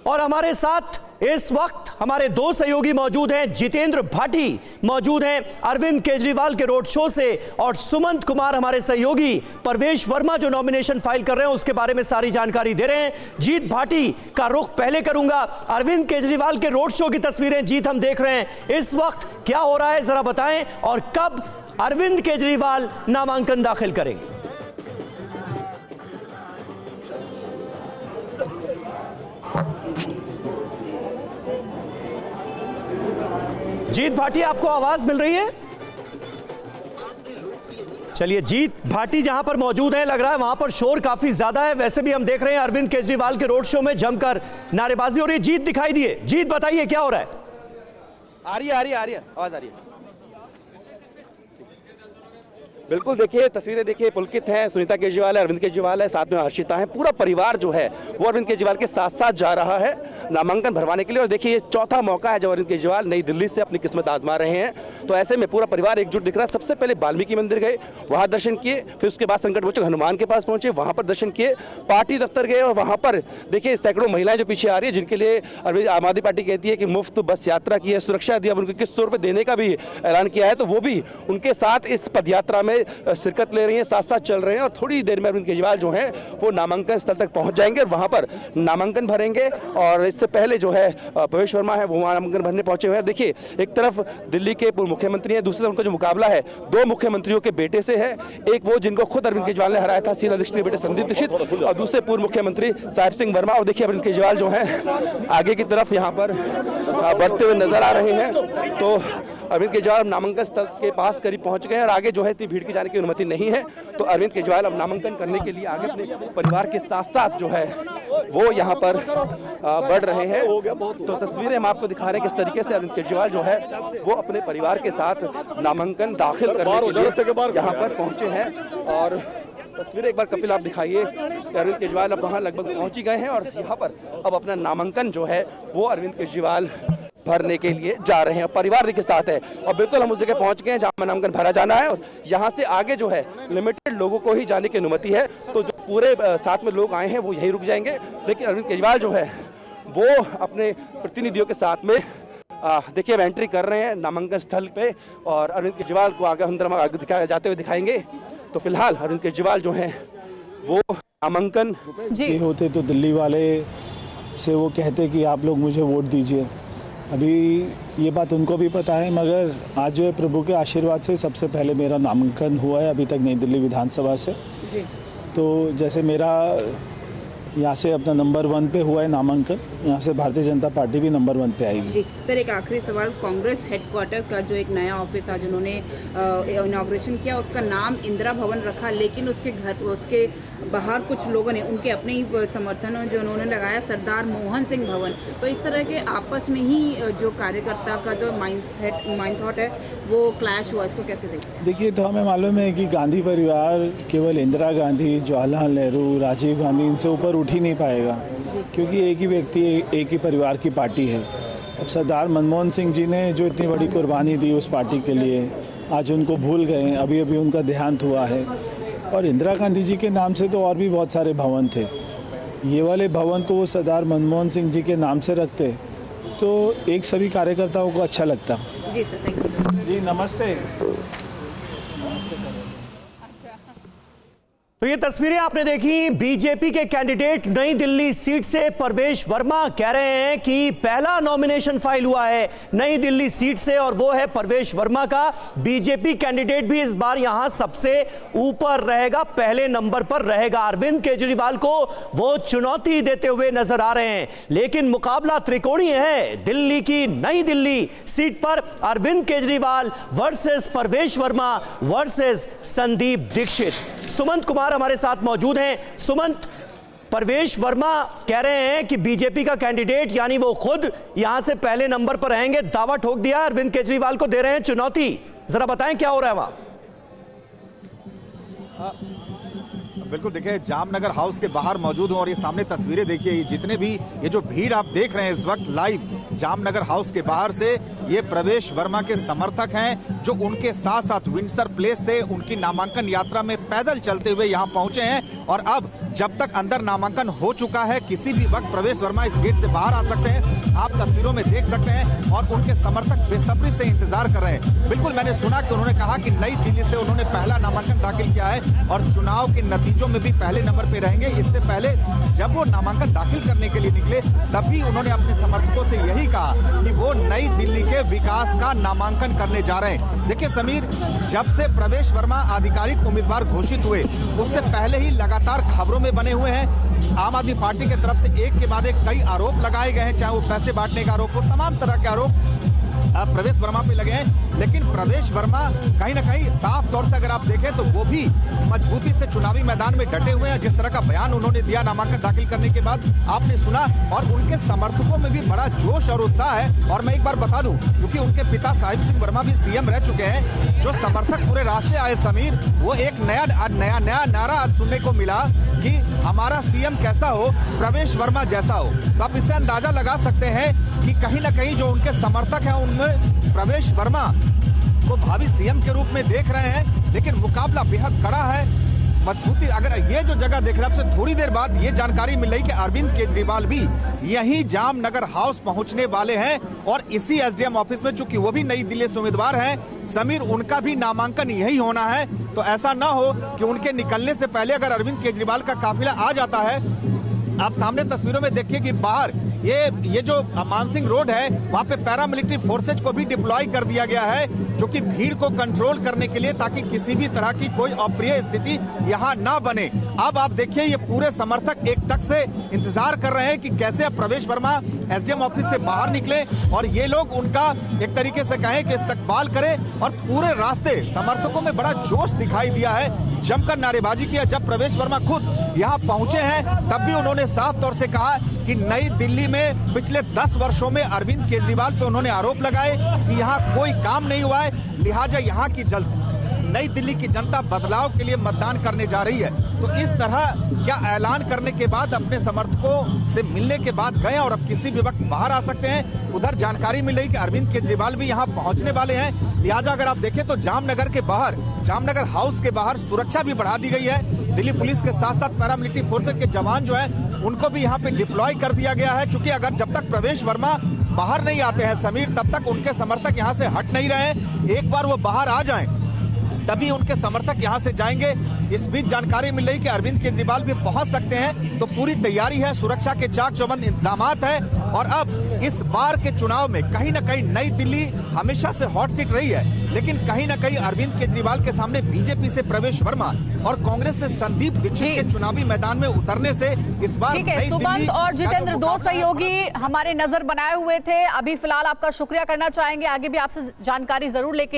और हमारे साथ इस वक्त हमारे दो सहयोगी मौजूद हैं। जितेंद्र भाटी मौजूद हैं अरविंद केजरीवाल के रोड शो से, और सुमंत कुमार हमारे सहयोगी परवेश वर्मा जो नॉमिनेशन फाइल कर रहे हैं उसके बारे में सारी जानकारी दे रहे हैं। जीत भाटी का रुख पहले करूंगा। अरविंद केजरीवाल के रोड शो की तस्वीरें जीत हम देख रहे हैं, इस वक्त क्या हो रहा है जरा बताएं, और कब अरविंद केजरीवाल नामांकन दाखिल करेंगे? जीत भाटी, आपको आवाज मिल रही है? चलिए, जीत भाटी जहां पर मौजूद है, लग रहा है वहां पर शोर काफी ज्यादा है। वैसे भी हम देख रहे हैं अरविंद केजरीवाल के रोड शो में जमकर नारेबाजी हो रही है। जीत दिखाई दिए, जीत बताइए क्या हो रहा है? आ रही है आवाज आ रही है। बिल्कुल, देखिए तस्वीरें देखिए, पुलकित हैं। सुनीता केजरीवाल है, अरविंद केजरीवाल है, साथ में हर्षिता है। पूरा परिवार जो है वो अरविंद केजरीवाल के साथ साथ जा रहा है नामांकन भरवाने के लिए। और देखिए, ये चौथा मौका है जब अरविंद केजरीवाल नई दिल्ली से अपनी किस्मत आजमा रहे हैं। तो ऐसे में पूरा परिवार एकजुट दिख रहा है। सबसे पहले वाल्मीकि मंदिर गए, वहां दर्शन किए, फिर उसके बाद संकट मोचक हनुमान के पास पहुंचे, वहां पर दर्शन किए, पार्टी दफ्तर गए, और वहां पर देखिए सैकड़ों महिलाएं जो पीछे आ रही है, जिनके लिए आम आदमी पार्टी कहती है कि मुफ्त बस यात्रा की है, सुरक्षा दी, अब उनको किस 100 रुपये देने का भी ऐलान किया है। तो वो भी उनके साथ इस पदयात्रा में शिरकत ले रही हैं, साथ साथ चल रहे हैं। और थोड़ी देर में अरविंद केजरीवाल जो है वो नामांकन स्थल तक पहुंच जाएंगे और वहां पर नामांकन भरेंगे। और इससे पहले जो है परवेश वर्मा है वो नामांकन भरने पहुंचे हुए हैं। देखिए, एक तरफ दिल्ली के पूर्व मुख्यमंत्री हैं, दूसरी तरफ उनका जो मुकाबला है दो मुख्यमंत्रियों के बेटे से है। एक वो जिनको खुद अरविंद केजरीवाल ने हराया था, शीला दीक्षित के बेटे संदीप दीक्षित, और दूसरे पूर्व मुख्यमंत्री साहिब सिंह वर्मा। और देखिए, अरविंद केजरीवाल जो है आगे की तरफ यहाँ पर बढ़ते हुए नजर आ रहे हैं। तो अरविंद केजरीवाल नामांकन स्थल के पास करीब पहुंच गए, और आगे जो है इतनी भीड़ की जाने की अनुमति नहीं है। तो अरविंद केजरीवाल अब नामांकन करने के लिए आगे अपने परिवार के साथ साथ जो है वो यहाँ पर बढ़ रहे हैं। तो तस्वीरें हम आपको दिखा रहे हैं किस तरीके से अरविंद केजरीवाल जो है वो अपने परिवार के साथ नामांकन दाखिल करने के लिए यहाँ पर पहुंचे हैं। और तस्वीरें एक बार कपिल आप दिखाइए, अरविंद केजरीवाल अब वहाँ लगभग पहुंच ही गए हैं, और यहाँ पर अब अपना नामांकन जो है वो अरविंद केजरीवाल भरने के लिए जा रहे हैं। परिवार के साथ है, और बिल्कुल हम उस जगह पहुंच गए हैं जहां नामांकन भरा जाना है। और यहां से आगे जो है लिमिटेड लोगों को ही जाने की अनुमति है। तो जो पूरे साथ में लोग आए हैं वो यहीं रुक जाएंगे। लेकिन अरविंद केजरीवाल जो है वो अपने प्रतिनिधियों के साथ में देखिए अब एंट्री कर रहे हैं नामांकन स्थल पे, और अरविंद केजरीवाल को आगे अंदर आगे जाते हुए दिखाएंगे। तो फिलहाल अरविंद केजरीवाल जो है वो नामांकन होते तो दिल्ली वाले से वो कहते कि आप लोग मुझे वोट दीजिए। अभी ये बात उनको भी पता है, मगर आज जो है प्रभु के आशीर्वाद से सबसे पहले मेरा नामांकन हुआ है अभी तक नई दिल्ली विधानसभा से जी। तो जैसे मेरा यहाँ से अपना नंबर 1 पे हुआ है नामांकन, यहाँ से भारतीय जनता पार्टी भी नंबर 1 पे आएगी जी। सर, एक आखिरी सवाल, कांग्रेस हेडक्वार्टर का जो एक नया ऑफिस आज उन्होंने इनॉग्रेशन किया, उसका नाम इंदिरा भवन रखा, लेकिन उसके बाहर कुछ लोगों ने उनके अपने ही समर्थन जो उन्होंने लगाया सरदार मोहन सिंह भवन। तो इस तरह के आपस में ही जो कार्यकर्ता का जो माइंड थॉट है वो क्लैश हुआ, इसको कैसे देखते? देखिए, तो हमें मालूम है कि गांधी परिवार केवल इंदिरा गांधी, जवाहरलाल नेहरू, राजीव गांधी इनसे ऊपर उठ ही नहीं पाएगा, क्योंकि एक ही व्यक्ति एक ही परिवार की पार्टी है। अब सरदार मनमोहन सिंह जी ने जो इतनी बड़ी कुर्बानी दी उस पार्टी के लिए, आज उनको भूल गए, अभी अभी उनका देहांत हुआ है। और इंदिरा गांधी जी के नाम से तो और भी बहुत सारे भवन थे, ये वाले भवन को वो सरदार मनमोहन सिंह जी के नाम से रखते तो एक सभी कार्यकर्ताओं को अच्छा लगता। जी सर, थैंक यू। जी नमस्ते। तो ये तस्वीरें आपने देखी, बीजेपी के कैंडिडेट नई दिल्ली सीट से परवेश वर्मा कह रहे हैं कि पहला नॉमिनेशन फाइल हुआ है नई दिल्ली सीट से, और वो है परवेश वर्मा का। बीजेपी कैंडिडेट भी इस बार यहां सबसे ऊपर रहेगा, पहले नंबर पर रहेगा। अरविंद केजरीवाल को वो चुनौती देते हुए नजर आ रहे हैं, लेकिन मुकाबला त्रिकोणीय है। दिल्ली की नई दिल्ली सीट पर अरविंद केजरीवाल वर्सेस परवेश वर्मा वर्सेस संदीप दीक्षित। सुमंत कुमार हमारे साथ मौजूद हैं। सुमंत, परवेश वर्मा कह रहे हैं कि बीजेपी का कैंडिडेट यानी वो खुद यहां से पहले नंबर पर रहेंगे, दावा ठोक दिया, अरविंद केजरीवाल को दे रहे हैं चुनौती। जरा बताएं क्या हो रहा है वहां? बिल्कुल देखिए, जामनगर हाउस के बाहर मौजूद हूं और ये सामने तस्वीरें देखिए, ये जितने भी ये जो भीड़ आप देख रहे हैं इस वक्त लाइव जामनगर हाउस के बाहर से, ये प्रवेश वर्मा के समर्थक हैं जो उनके साथ साथ विंडसर प्लेस से उनकी नामांकन यात्रा में पैदल चलते हुए यहाँ पहुंचे हैं। और अब जब तक अंदर नामांकन हो चुका है, किसी भी वक्त प्रवेश वर्मा इस गेट से बाहर आ सकते हैं। आप तस्वीरों में देख सकते हैं और उनके समर्थक बेसब्री से इंतजार कर रहे हैं। बिल्कुल, मैंने सुना कि उन्होंने कहा कि नई दिल्ली से उन्होंने पहला नामांकन दाखिल किया है और चुनाव के नतीजों में भी पहले नंबर पे रहेंगे। इससे पहले जब वो नामांकन दाखिल करने के लिए निकले, तब भी उन्होंने अपने समर्थकों से यही कहा कि वो नई दिल्ली के विकास का नामांकन करने जा रहे हैं। देखिए समीर, जब से प्रवेश वर्मा आधिकारिक उम्मीदवार घोषित हुए, उससे पहले ही लगातार खबरों में बने हुए हैं। आम आदमी पार्टी की तरफ से एक के बाद एक कई आरोप लगाए गए हैं, चाहे वो पैसे बांटने का आरोप हो, तमाम तरह के आरोप प्रवेश वर्मा पे लगे हैं। लेकिन प्रवेश वर्मा कहीं ना कहीं साफ तौर से अगर आप देखें तो वो भी मजबूती से चुनावी मैदान में डटे हुए हैं। जिस तरह का बयान उन्होंने दिया नामांकन दाखिल करने के बाद आपने सुना, और उनके समर्थकों में भी बड़ा जोश और उत्साह है। और मैं एक बार बता दूं, क्योंकि उनके पिता साहिब सिंह वर्मा भी सीएम रह चुके हैं, जो समर्थक पूरे रास्ते आए समीर, वो एक नया नारा आज सुनने को मिला कि हमारा सीएम कैसा हो, प्रवेश वर्मा जैसा हो। तो आप इससे अंदाजा लगा सकते हैं कि कहीं ना कहीं जो उनके समर्थक हैं उनमें प्रवेश वर्मा को भावी सीएम के रूप में देख रहे हैं। लेकिन मुकाबला बेहद कड़ा है, मजबूती। अगर ये जो जगह देख रहे हैं, आपसे थोड़ी देर बाद ये जानकारी मिल रही कि अरविंद केजरीवाल भी यही जामनगर हाउस पहुंचने वाले हैं और इसी एसडीएम ऑफिस में, चूंकि वो भी नई दिल्ली से उम्मीदवार हैं समीर, उनका भी नामांकन यही होना है। तो ऐसा ना हो कि उनके निकलने से पहले अगर अरविंद केजरीवाल का काफिला आ जाता है। आप सामने तस्वीरों में देखिए कि बाहर ये जो मानसिंह रोड है, वहां पे पैरामिलिट्री फोर्सेज को भी डिप्लॉय कर दिया गया है, जो कि भीड़ को कंट्रोल करने के लिए, ताकि किसी भी तरह की कोई अप्रिय स्थिति यहां ना बने। अब आप देखिए, ये पूरे समर्थक एकटक से इंतजार कर रहे हैं कि कैसे अब प्रवेश वर्मा एसडीएम ऑफिस से बाहर निकले और ये लोग उनका एक तरीके से कहें कि इस्तकबाल करें। और पूरे रास्ते समर्थकों में बड़ा जोश दिखाई दिया है, जमकर नारेबाजी किया। जब प्रवेश वर्मा खुद यहाँ पहुंचे हैं, तब भी उन्होंने साफ तौर से कहा कि नई दिल्ली में पिछले 10 वर्षों में अरविंद केजरीवाल पे उन्होंने आरोप लगाए कि यहाँ कोई काम नहीं हुआ है, लिहाजा यहाँ की नई दिल्ली की जनता बदलाव के लिए मतदान करने जा रही है। तो इस तरह क्या ऐलान करने के बाद अपने समर्थकों से मिलने के बाद गए और अब किसी भी वक्त बाहर आ सकते हैं। उधर जानकारी मिल रही कि अरविंद केजरीवाल भी यहाँ पहुंचने वाले हैं। लिहाजा अगर आप देखें तो जामनगर के बाहर, जामनगर हाउस के बाहर सुरक्षा भी बढ़ा दी गई है। दिल्ली पुलिस के साथ साथ पैरामिलिट्री फोर्सेज के जवान जो है उनको भी यहाँ पे डिप्लॉय कर दिया गया है। चूंकि अगर जब तक प्रवेश वर्मा बाहर नहीं आते हैं समीर, तब तक उनके समर्थक यहाँ से हट नहीं रहे। एक बार वो बाहर आ जाएं तभी उनके समर्थक यहां से जाएंगे। इस बीच जानकारी मिल रही कि अरविंद केजरीवाल भी पहुंच सकते हैं, तो पूरी तैयारी है, सुरक्षा के चाक चौबंद इंतजामात है। और अब इस बार के चुनाव में कहीं ना कहीं नई दिल्ली हमेशा से हॉट सीट रही है, लेकिन कहीं ना कहीं अरविंद केजरीवाल के सामने बीजेपी से प्रवेश वर्मा और कांग्रेस से संदीप दीक्षित के चुनावी मैदान में उतरने से इस बार ठीक है। सुमंत और जितेंद्र, दो सहयोगी हमारे नजर बनाए हुए थे। अभी फिलहाल आपका शुक्रिया करना चाहेंगे, आगे भी आपसे जानकारी जरूर लेके